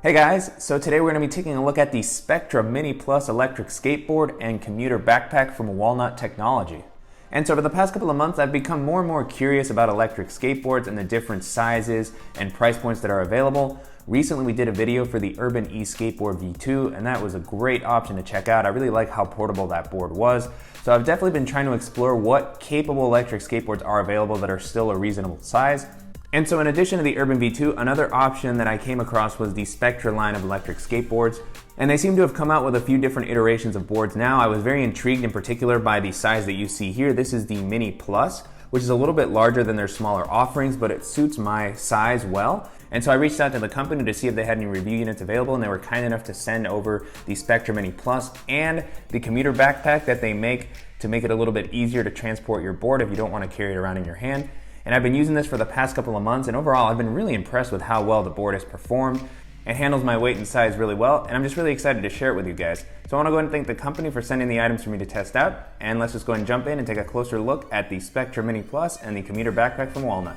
Hey guys, so today we're going to be taking a look at the Spectra Mini Plus electric skateboard and commuter backpack from Walnutt Technology. And so over the past couple of months, I've become more and more curious about electric skateboards and the different sizes and price points that are available. Recently we did a video for the Urban E-Skateboard V2, and that was a great option to check out. I really like how portable that board was. So I've definitely been trying to explore what capable electric skateboards are available that are still a reasonable size. And so in addition to the Urban V2, another option that I came across was the Spectra line of electric skateboards. And they seem to have come out with a few different iterations of boards now. I was very intrigued in particular by the size that you see here. This is the Mini Plus, which is a little bit larger than their smaller offerings, but it suits my size well. And so I reached out to the company to see if they had any review units available, and they were kind enough to send over the Spectra Mini Plus and the Commuter Backpack that they make to make it a little bit easier to transport your board if you don't want to carry it around in your hand. And I've been using this for the past couple of months, and overall I've been really impressed with how well the board has performed. It handles my weight and size really well, and I'm just really excited to share it with you guys. So I want to go ahead and thank the company for sending the items for me to test out, and let's just go ahead and jump in and take a closer look at the Spectra Mini Plus and the Commuter Backpack from Walnutt.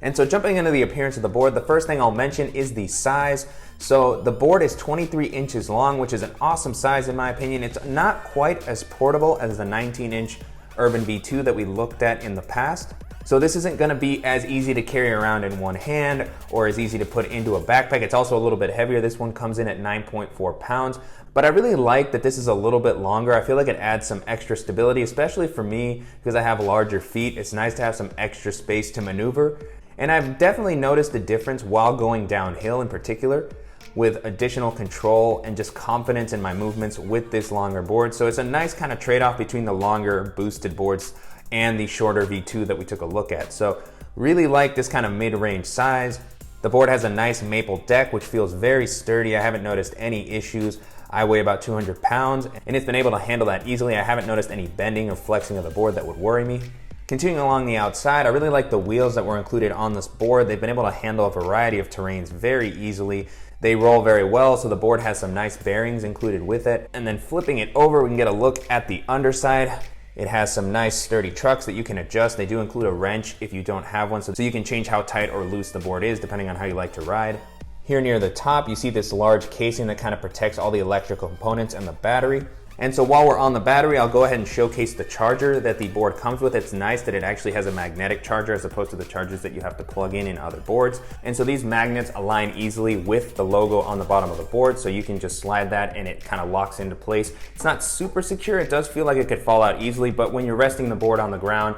And so jumping into the appearance of the board, the first thing I'll mention is the size. So the board is 23 inches long, which is an awesome size in my opinion. It's not quite as portable as the 19-inch Urban V2 that we looked at in the past. So this isn't going to be as easy to carry around in one hand or as easy to put into a backpack. It's also a little bit heavier. This one comes in at 9.4 pounds. But I really like that this is a little bit longer. I feel like it adds some extra stability, especially for me because I have larger feet. It's nice to have some extra space to maneuver. And I've definitely noticed a difference while going downhill in particular, with additional control and just confidence in my movements with this longer board. So it's a nice kind of trade-off between the longer boosted boards and the shorter V2 that we took a look at. So really like this kind of mid-range size. The board has a nice maple deck, which feels very sturdy. I haven't noticed any issues. I weigh about 200 pounds, and it's been able to handle that easily. I haven't noticed any bending or flexing of the board that would worry me. Continuing along the outside, I really like the wheels that were included on this board. They've been able to handle a variety of terrains very easily. They roll very well, so the board has some nice bearings included with it. And then flipping it over, we can get a look at the underside. It has some nice sturdy trucks that you can adjust. They do include a wrench if you don't have one, so you can change how tight or loose the board is depending on how you like to ride. Here near the top, you see this large casing that kind of protects all the electrical components and the battery. And so while we're on the battery, I'll go ahead and showcase the charger that the board comes with. It's nice that it actually has a magnetic charger as opposed to the chargers that you have to plug in other boards. And so these magnets align easily with the logo on the bottom of the board, so you can just slide that and it kind of locks into place. It's not super secure. It does feel like it could fall out easily, but when you're resting the board on the ground,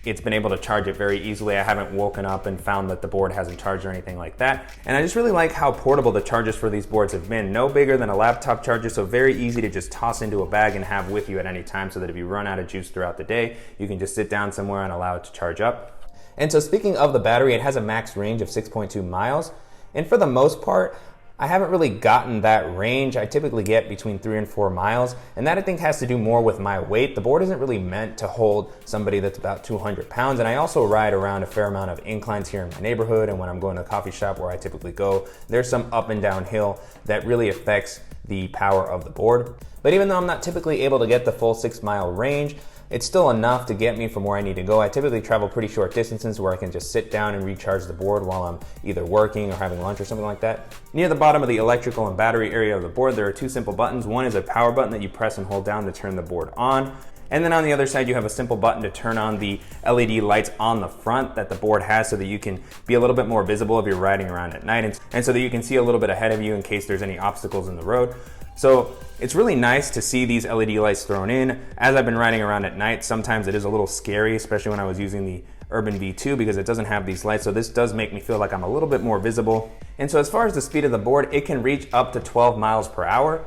it's been able to charge it very easily. I haven't woken up and found that the board hasn't charged or anything like that. And I just really like how portable the chargers for these boards have been. No bigger than a laptop charger, so very easy to just toss into a bag and have with you at any time, so that if you run out of juice throughout the day, you can just sit down somewhere and allow it to charge up. And so speaking of the battery, it has a max range of 6.2 miles. And for the most part, I haven't really gotten that range. I typically get between 3 and 4 miles, and that I think has to do more with my weight. The board isn't really meant to hold somebody that's about 200 pounds, and I also ride around a fair amount of inclines here in my neighborhood, and when I'm going to the coffee shop where I typically go, there's some up and down hill that really affects the power of the board. But even though I'm not typically able to get the full 6-mile range, it's still enough to get me from where I need to go. I typically travel pretty short distances where I can just sit down and recharge the board while I'm either working or having lunch or something like that. Near the bottom of the electrical and battery area of the board, there are 2 simple buttons. One is a power button that you press and hold down to turn the board on. And then on the other side, you have a simple button to turn on the LED lights on the front that the board has, so that you can be a little bit more visible if you're riding around at night, and so that you can see a little bit ahead of you in case there's any obstacles in the road. So it's really nice to see these LED lights thrown in. As I've been riding around at night, sometimes it is a little scary, especially when I was using the Urban V2, because it doesn't have these lights. So this does make me feel like I'm a little bit more visible. And so as far as the speed of the board, it can reach up to 12 miles per hour.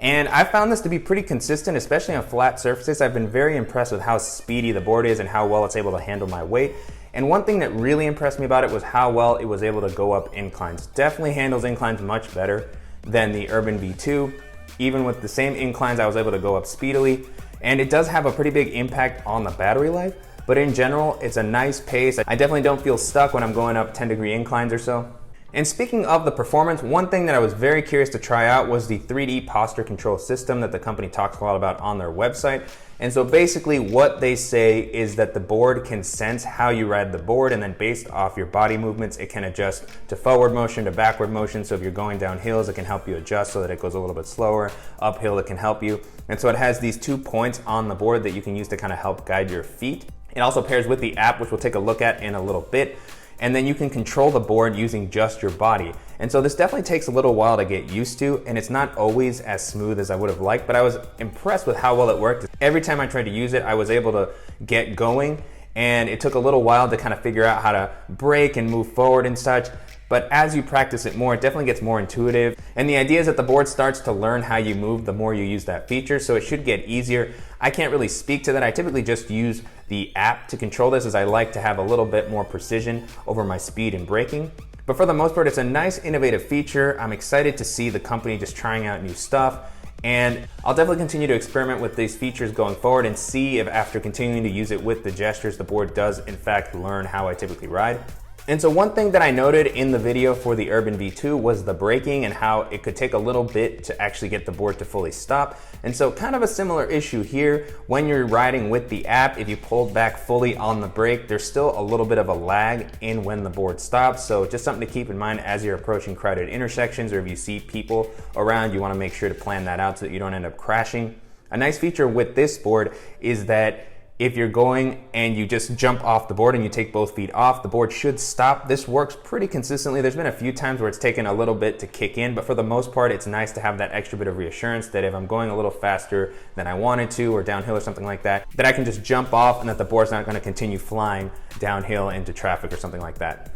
And I found this to be pretty consistent, especially on flat surfaces. I've been very impressed with how speedy the board is and how well it's able to handle my weight. And one thing that really impressed me about it was how well it was able to go up inclines. Definitely handles inclines much better than the Urban V2. Even with the same inclines, I was able to go up speedily. And it does have a pretty big impact on the battery life, but in general, it's a nice pace. I definitely don't feel stuck when I'm going up 10-degree inclines or so. And speaking of the performance, one thing that I was very curious to try out was the 3D posture control system that the company talks a lot about on their website. And so basically what they say is that the board can sense how you ride the board, and then based off your body movements, it can adjust to forward motion, to backward motion. So if you're going down hills, it can help you adjust so that it goes a little bit slower. Uphill, it can help you. And so it has these 2 points on the board that you can use to kind of help guide your feet. It also pairs with the app, which we'll take a look at in a little bit. And then you can control the board using just your body. And so this definitely takes a little while to get used to, and it's not always as smooth as I would have liked, but I was impressed with how well it worked. Every time I tried to use it, I was able to get going, and it took a little while to kind of figure out how to brake and move forward and such. But as you practice it more, it definitely gets more intuitive. And the idea is that the board starts to learn how you move the more you use that feature, so it should get easier. I can't really speak to that. I typically just use the app to control this, as I like to have a little bit more precision over my speed and braking. But for the most part, it's a nice innovative feature. I'm excited to see the company just trying out new stuff. And I'll definitely continue to experiment with these features going forward and see if after continuing to use it with the gestures, the board does in fact learn how I typically ride. And so one thing that I noted in the video for the Urban V2 was the braking and how it could take a little bit to actually get the board to fully stop. And so kind of a similar issue here when you're riding with the app. If you pulled back fully on the brake, there's still a little bit of a lag in when the board stops. So just something to keep in mind as you're approaching crowded intersections, or if you see people around, you want to make sure to plan that out so that you don't end up crashing. A nice feature with this board is that if you're going and you just jump off the board and you take both feet off, the board should stop. This works pretty consistently. There's been a few times where it's taken a little bit to kick in, but for the most part, it's nice to have that extra bit of reassurance that if I'm going a little faster than I wanted to, or downhill or something like that, that I can just jump off and that the board's not going to continue flying downhill into traffic or something like that.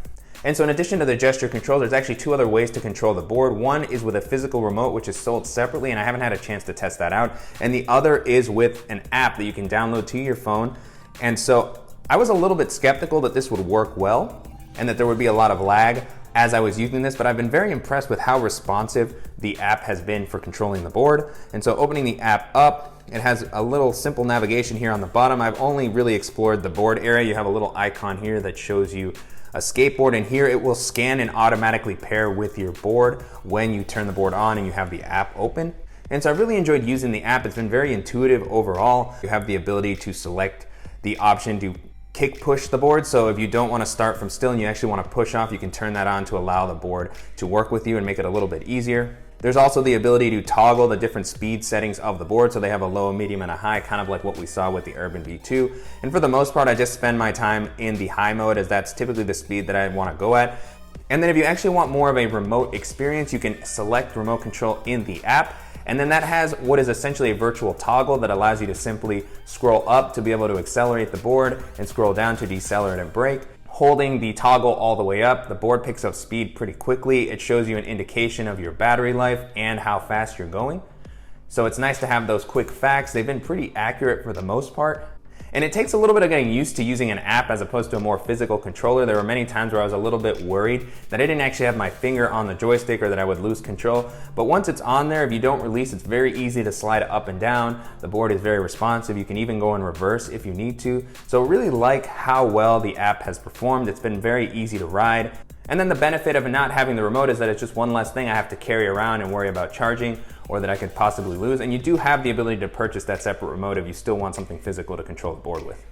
And so in addition to the gesture control, there's actually 2 other ways to control the board. One is with a physical remote, which is sold separately, and I haven't had a chance to test that out. And the other is with an app that you can download to your phone. And so I was a little bit skeptical that this would work well and that there would be a lot of lag as I was using this, but I've been very impressed with how responsive the app has been for controlling the board. And so opening the app up, it has a little simple navigation here on the bottom. I've only really explored the board area. You have a little icon here that shows you a skateboard, and here it will scan and automatically pair with your board when you turn the board on and you have the app open. And so I really enjoyed using the app. It's been very intuitive overall. You have the ability to select the option to kick push the board. So if you don't want to start from still and you actually want to push off, you can turn that on to allow the board to work with you and make it a little bit easier. There's also the ability to toggle the different speed settings of the board. So they have a low, medium, and a high, kind of like what we saw with the Urban V2. And for the most part, I just spend my time in the high mode, as that's typically the speed that I want to go at. And then if you actually want more of a remote experience, you can select remote control in the app. And then that has what is essentially a virtual toggle that allows you to simply scroll up to be able to accelerate the board and scroll down to decelerate and brake. Holding the toggle all the way up, the board picks up speed pretty quickly. It shows you an indication of your battery life and how fast you're going. So it's nice to have those quick facts. They've been pretty accurate for the most part. And it takes a little bit of getting used to using an app as opposed to a more physical controller. There were many times where I was a little bit worried that I didn't actually have my finger on the joystick or that I would lose control. But once it's on there, if you don't release, it's very easy to slide up and down. The board is very responsive. You can even go in reverse if you need to. So I really like how well the app has performed. It's been very easy to ride. And then the benefit of not having the remote is that it's just one less thing I have to carry around and worry about charging, or that I could possibly lose. And you do have the ability to purchase that separate remote if you still want something physical to control the board with.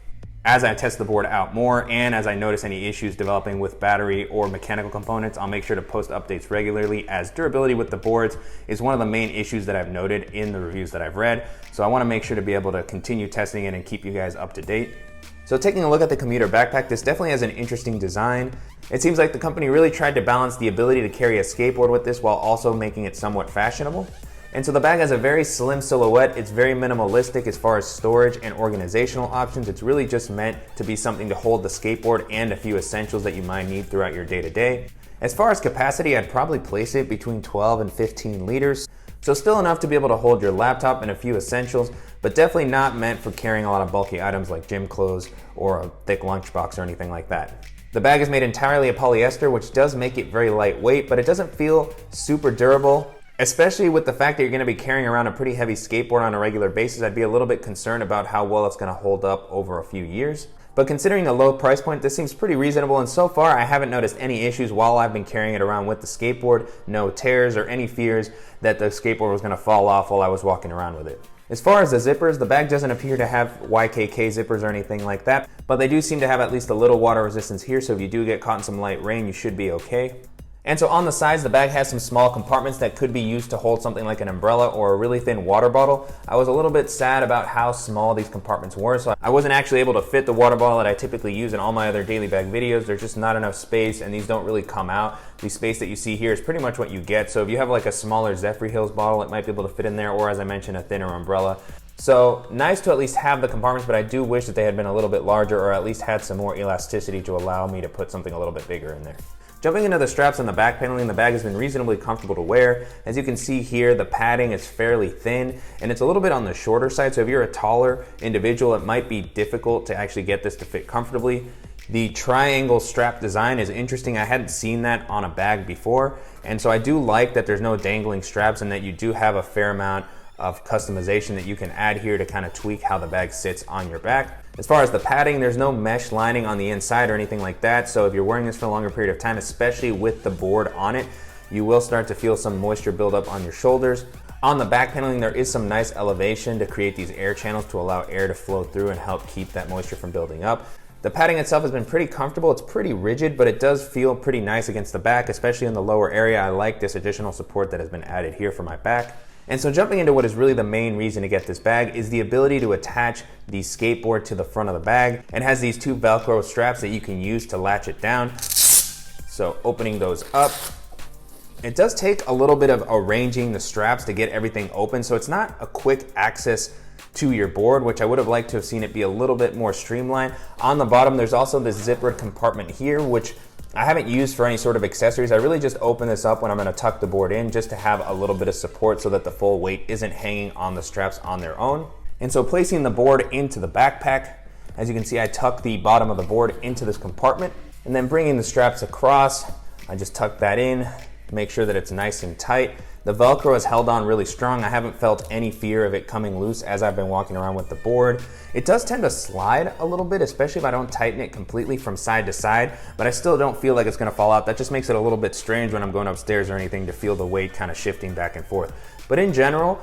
As I test the board out more, and as I notice any issues developing with battery or mechanical components, I'll make sure to post updates regularly, as durability with the boards is one of the main issues that I've noted in the reviews that I've read. So I want to make sure to be able to continue testing it and keep you guys up to date. So taking a look at the Commuter Backpack, this definitely has an interesting design. It seems like the company really tried to balance the ability to carry a skateboard with this while also making it somewhat fashionable. And so the bag has a very slim silhouette. It's very minimalistic as far as storage and organizational options. It's really just meant to be something to hold the skateboard and a few essentials that you might need throughout your day-to-day. As far as capacity, I'd probably place it between 12 and 15 liters. So still enough to be able to hold your laptop and a few essentials, but definitely not meant for carrying a lot of bulky items like gym clothes or a thick lunchbox or anything like that. The bag is made entirely of polyester, which does make it very lightweight, but it doesn't feel super durable. Especially with the fact that you're going to be carrying around a pretty heavy skateboard on a regular basis, I'd be a little bit concerned about how well it's going to hold up over a few years. But considering the low price point, this seems pretty reasonable, and so far I haven't noticed any issues while I've been carrying it around with the skateboard. No tears or any fears that the skateboard was going to fall off while I was walking around with it. As far as the zippers, the bag doesn't appear to have YKK zippers or anything like that, but they do seem to have at least a little water resistance here, so if you do get caught in some light rain, you should be okay. And so on the sides, the bag has some small compartments that could be used to hold something like an umbrella or a really thin water bottle. I was a little bit sad about how small these compartments were, so I wasn't actually able to fit the water bottle that I typically use in all my other daily bag videos. There's just not enough space, and these don't really come out. The space that you see here is pretty much what you get. So if you have like a smaller Zephyr Hills bottle, it might be able to fit in there, or as I mentioned, a thinner umbrella. So nice to at least have the compartments, but I do wish that they had been a little bit larger, or at least had some more elasticity to allow me to put something a little bit bigger in there. Jumping into the straps on the back paneling, the bag has been reasonably comfortable to wear. As you can see here, the padding is fairly thin, and it's a little bit on the shorter side, so if you're a taller individual, it might be difficult to actually get this to fit comfortably. The triangle strap design is interesting. I hadn't seen that on a bag before, and so I do like that there's no dangling straps and that you do have a fair amount of customization that you can add here to kind of tweak how the bag sits on your back. As far as the padding, there's no mesh lining on the inside or anything like that, so if you're wearing this for a longer period of time, especially with the board on it, you will start to feel some moisture build up on your shoulders. On the back paneling, there is some nice elevation to create these air channels to allow air to flow through and help keep that moisture from building up. The padding itself has been pretty comfortable. It's pretty rigid, but it does feel pretty nice against the back, especially in the lower area. I like this additional support that has been added here for my back. And so jumping into what is really the main reason to get this bag is the ability to attach the skateboard to the front of the bag. It has these two Velcro straps that you can use to latch it down. So opening those up, it does take a little bit of arranging the straps to get everything open. So it's not a quick access to your board, which I would have liked to have seen it be a little bit more streamlined. On the bottom, there's also this zippered compartment here, which I haven't used for any sort of accessories. I really just open this up when I'm gonna tuck the board in just to have a little bit of support so that the full weight isn't hanging on the straps on their own. And so placing the board into the backpack, as you can see, I tuck the bottom of the board into this compartment, and then bringing the straps across, I just tuck that in, make sure that it's nice and tight. The Velcro is held on really strong. I haven't felt any fear of it coming loose as I've been walking around with the board. It does tend to slide a little bit, especially if I don't tighten it completely from side to side, but I still don't feel like it's gonna fall out. That just makes it a little bit strange when I'm going upstairs or anything to feel the weight kind of shifting back and forth. But in general,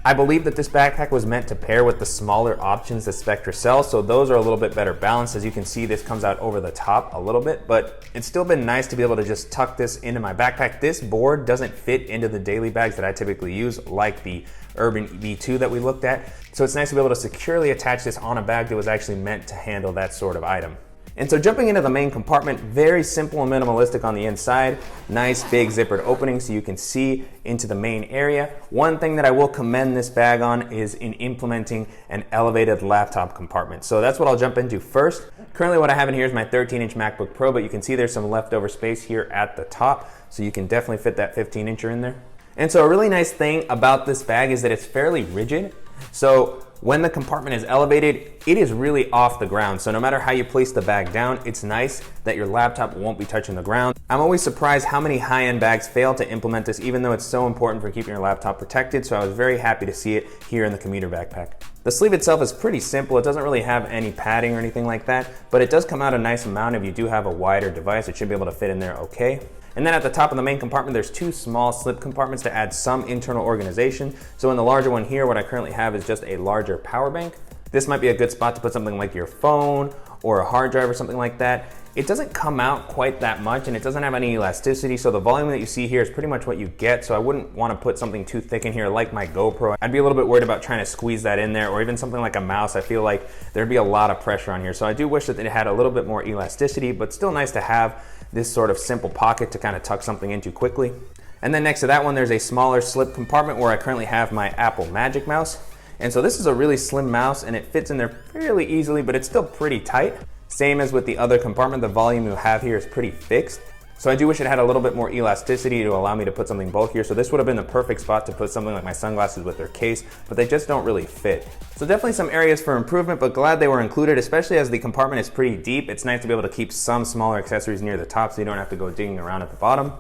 I believe that this backpack was meant to pair with the smaller options that Spectra sells, so those are a little bit better balanced. As you can see, this comes out over the top a little bit, but it's still been nice to be able to just tuck this into my backpack. This board doesn't fit into the daily bags that I typically use, like the Urban V2 that we looked at, so it's nice to be able to securely attach this on a bag that was actually meant to handle that sort of item. And so jumping into the main compartment, very simple and minimalistic on the inside. Nice big zippered opening so you can see into the main area. One thing that I will commend this bag on is in implementing an elevated laptop compartment. So that's what I'll jump into first. Currently what I have in here is my 13-inch MacBook Pro, but you can see there's some leftover space here at the top, so you can definitely fit that 15-incher in there. And so a really nice thing about this bag is that it's fairly rigid. So when the compartment is elevated, it is really off the ground. So no matter how you place the bag down, it's nice that your laptop won't be touching the ground. I'm always surprised how many high-end bags fail to implement this, even though it's so important for keeping your laptop protected. So I was very happy to see it here in the Commuter Backpack. The sleeve itself is pretty simple. It doesn't really have any padding or anything like that, but it does come out a nice amount. If you do have a wider device, it should be able to fit in there okay. And then at the top of the main compartment, there's two small slip compartments to add some internal organization. So in the larger one here, what I currently have is just a larger power bank. This might be a good spot to put something like your phone or a hard drive or something like that. It doesn't come out quite that much and it doesn't have any elasticity, so the volume that you see here is pretty much what you get, so I wouldn't want to put something too thick in here like my GoPro. I'd be a little bit worried about trying to squeeze that in there, or even something like a mouse. I feel like there'd be a lot of pressure on here, so I do wish that it had a little bit more elasticity, but still nice to have this sort of simple pocket to kind of tuck something into quickly. And then next to that one, there's a smaller slip compartment where I currently have my Apple Magic Mouse. And so this is a really slim mouse and it fits in there fairly easily, but it's still pretty tight. Same as with the other compartment, the volume you have here is pretty fixed. So I do wish it had a little bit more elasticity to allow me to put something bulkier. So this would have been the perfect spot to put something like my sunglasses with their case, but they just don't really fit. So definitely some areas for improvement, but glad they were included, especially as the compartment is pretty deep. It's nice to be able to keep some smaller accessories near the top so you don't have to go digging around at the bottom.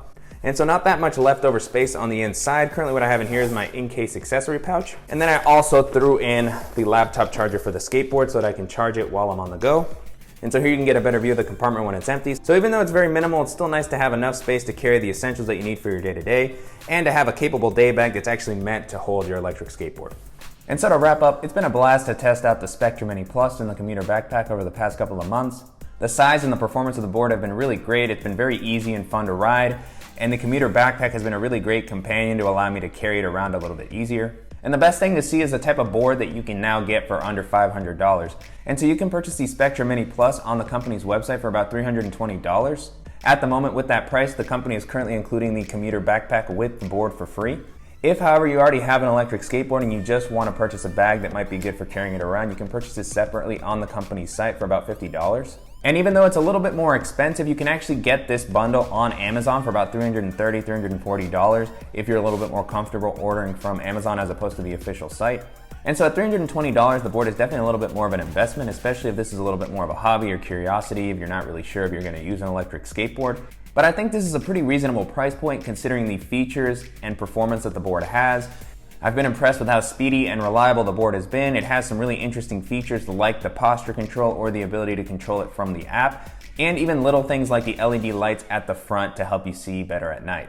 And so not that much leftover space on the inside. Currently what I have in here is my in-case accessory pouch. And then I also threw in the laptop charger for the skateboard so that I can charge it while I'm on the go. And so here you can get a better view of the compartment when it's empty. So even though it's very minimal, it's still nice to have enough space to carry the essentials that you need for your day-to-day and to have a capable day bag that's actually meant to hold your electric skateboard. And so to wrap up, it's been a blast to test out the Spectra Mini Plus and the Commuter Backpack over the past couple of months. The size and the performance of the board have been really great. It's been very easy and fun to ride. And the Commuter Backpack has been a really great companion to allow me to carry it around a little bit easier. And the best thing to see is the type of board that you can now get for under $500. And so you can purchase the Spectra Mini Plus on the company's website for about $320. At the moment with that price, the company is currently including the Commuter Backpack with the board for free. If, however, you already have an electric skateboard and you just want to purchase a bag that might be good for carrying it around, you can purchase it separately on the company's site for about $50. And even though it's a little bit more expensive, you can actually get this bundle on Amazon for about $330, $340 if you're a little bit more comfortable ordering from Amazon as opposed to the official site. And so at $320, the board is definitely a little bit more of an investment, especially if this is a little bit more of a hobby or curiosity, if you're not really sure if you're going to use an electric skateboard. But I think this is a pretty reasonable price point considering the features and performance that the board has. I've been impressed with how speedy and reliable the board has been. It has some really interesting features like the posture control or the ability to control it from the app, and even little things like the LED lights at the front to help you see better at night.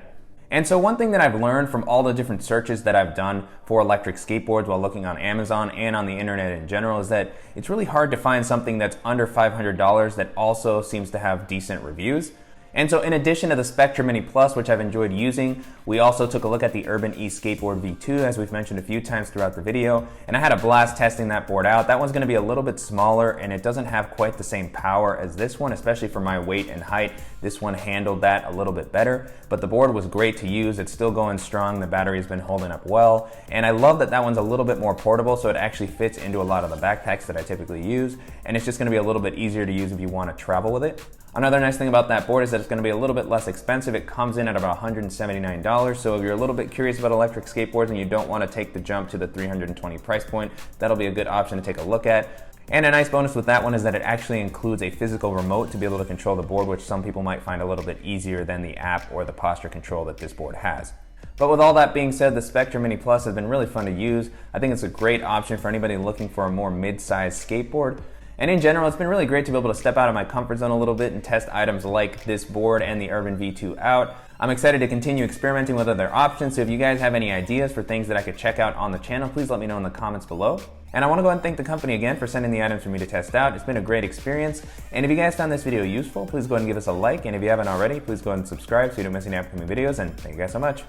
And so one thing that I've learned from all the different searches that I've done for electric skateboards while looking on Amazon and on the internet in general is that it's really hard to find something that's under $500 that also seems to have decent reviews. And so in addition to the Spectra Mini Plus, which I've enjoyed using, we also took a look at the Urban E Skateboard V2, as we've mentioned a few times throughout the video, and I had a blast testing that board out. That one's going to be a little bit smaller, and it doesn't have quite the same power as this one, especially for my weight and height. This one handled that a little bit better, but the board was great to use. It's still going strong. The battery's been holding up well, and I love that that one's a little bit more portable, so it actually fits into a lot of the backpacks that I typically use, and it's just going to be a little bit easier to use if you want to travel with it. Another nice thing about that board is that it's going to be a little bit less expensive. It comes in at about $179, so if you're a little bit curious about electric skateboards and you don't want to take the jump to the $320 price point, that'll be a good option to take a look at. And a nice bonus with that one is that it actually includes a physical remote to be able to control the board, which some people might find a little bit easier than the app or the posture control that this board has. But with all that being said, the Spectra Mini Plus has been really fun to use. I think it's a great option for anybody looking for a more mid-sized skateboard. And in general, it's been really great to be able to step out of my comfort zone a little bit and test items like this board and the Urban V2 out. I'm excited to continue experimenting with other options, so if you guys have any ideas for things that I could check out on the channel, please let me know in the comments below. And I want to go ahead and thank the company again for sending the items for me to test out. It's been a great experience. And if you guys found this video useful, please go ahead and give us a like. And if you haven't already, please go ahead and subscribe so you don't miss any upcoming videos. And thank you guys so much.